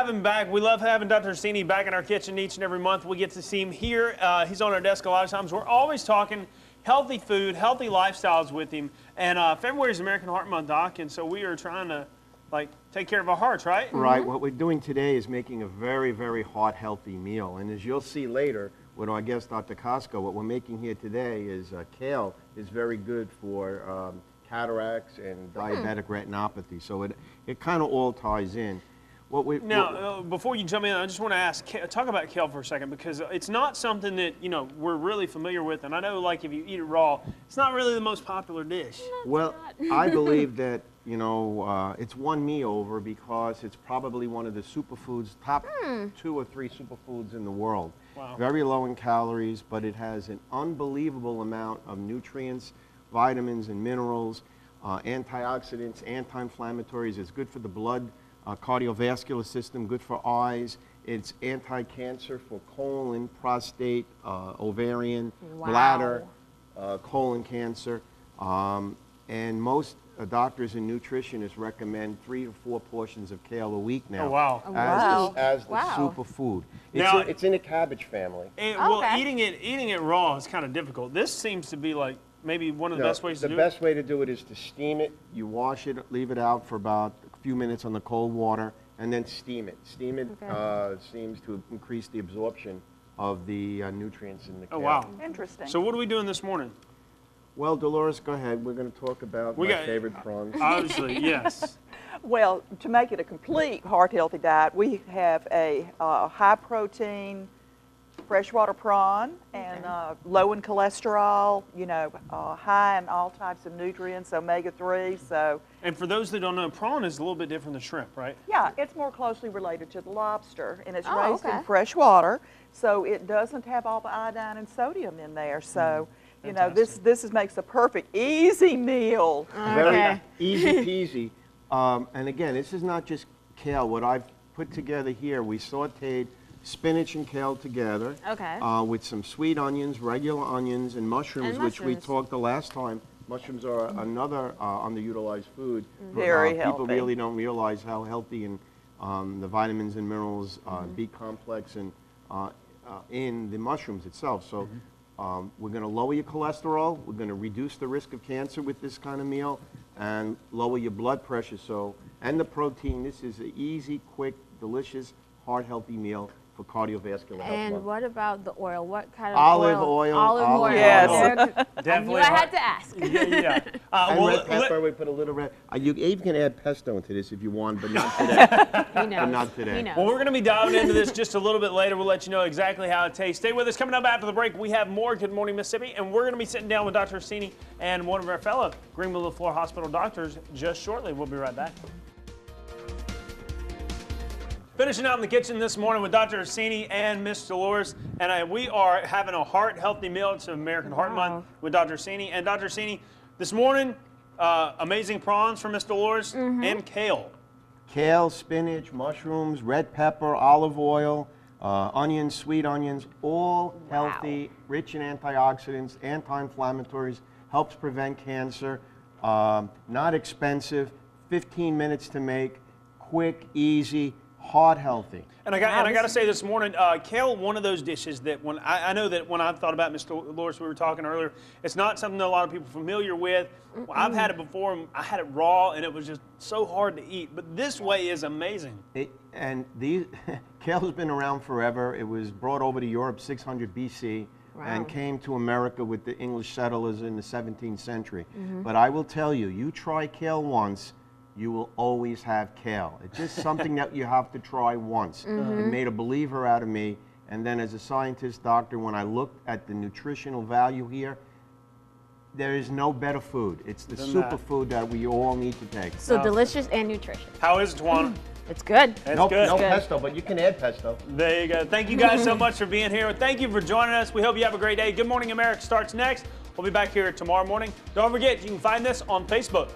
have him back. We love having Dr. Assini back in our kitchen each and every month. We get to see him here. He's on our desk a lot of times. We're always talking healthy food, healthy lifestyles with him. And February is American Heart Month, Doc, and so we are trying to take care of our hearts, right? Right. What we're doing today is making a very, very heart healthy meal. And as you'll see later with our guest, Dr. Costco, what we're making here today is kale is very good for cataracts and diabetic retinopathy. So it kind of all ties in. Before you jump in, I just want to talk about kale for a second, because it's not something that we're really familiar with, and I know if you eat it raw, it's not really the most popular dish. Well, I believe that it's won me over because it's probably one of the superfoods, top 2 or 3 superfoods in the world. Wow. Very low in calories, but it has an unbelievable amount of nutrients, vitamins and minerals, antioxidants, anti-inflammatories. It's good for the blood, cardiovascular system, good for eyes. It's anti-cancer for colon, prostate, ovarian, bladder, colon cancer. And most doctors and nutritionists recommend 3 to 4 portions of kale a week now. Oh, wow. As the superfood. It's in the cabbage family. Well, eating it raw is kind of difficult. This seems to be maybe one of the best ways to do it. The best way to do it is to steam it. You wash it, leave it out for about a few minutes on the cold water, and then steam it. Steam it seems to increase the absorption of the nutrients in the kale. Oh, wow. Interesting. So what are we doing this morning? Well, Delores, go ahead. We're going to talk about my favorite prawns. Obviously, yes. Well, to make it a complete heart-healthy diet, we have a high-protein freshwater prawn and low in cholesterol, high in all types of nutrients, omega-3. And for those that don't know, prawn is a little bit different than shrimp, right? Yeah, it's more closely related to the lobster, and it's raised in fresh water, so it doesn't have all the iodine and sodium in there. So, this makes a perfect easy meal. Very easy peasy. And again, this is not just kale. What I've put together here, we sauteed spinach and kale together with some sweet onions, regular onions, and mushrooms, which we talked the last time. Mushrooms are another underutilized food. Very healthy. People really don't realize how healthy and the vitamins and minerals, B complex, and in the mushrooms itself. So we're going to lower your cholesterol. We're going to reduce the risk of cancer with this kind of meal, and lower your blood pressure. And the protein. This is an easy, quick, delicious, heart-healthy meal for cardiovascular health. And what about the oil? What kind of olive oil? Olive oil. Yes. Definitely. I had to ask. Yeah. And red pepper, we put a little red. You even can add pesto into this if you want, but not today. He knows. But not today. He knows. Well, we're going to be diving into this just a little bit later. We'll let you know exactly how it tastes. Stay with us. Coming up after the break, we have more Good Morning Mississippi, and we're going to be sitting down with Dr. Assini and one of our fellow Greenwood Leflore Hospital doctors just shortly. We'll be right back. Finishing out in the kitchen this morning with Dr. Assini and Miss Delores, and we are having a heart-healthy meal. It's American Heart Month with Dr. Assini. And Dr. Assini, this morning, amazing prawns from Miss Delores and kale. Kale, spinach, mushrooms, red pepper, olive oil, onions, sweet onions, all healthy, rich in antioxidants, anti-inflammatories, helps prevent cancer, not expensive, 15 minutes to make, quick, easy, heart healthy. And I got to say this morning, kale, one of those dishes that I know that when I thought about Mr. Delores, we were talking earlier, it's not something that a lot of people are familiar with. I've had it before. I had it raw, and it was just so hard to eat. But this way is amazing. Kale's been around forever. It was brought over to Europe 600 BC and came to America with the English settlers in the 17th century. But I will tell you, you try kale once, you will always have kale. It's just something that you have to try once. It made a believer out of me. And then as a scientist, doctor, when I looked at the nutritional value here, there is no better food. It's the superfood that we all need to take. So delicious and nutritious. How is it, Tawana? It's good. It's good. No pesto, but you can add pesto. There you go. Thank you guys so much for being here. Thank you for joining us. We hope you have a great day. Good Morning America starts next. We'll be back here tomorrow morning. Don't forget, you can find this on Facebook.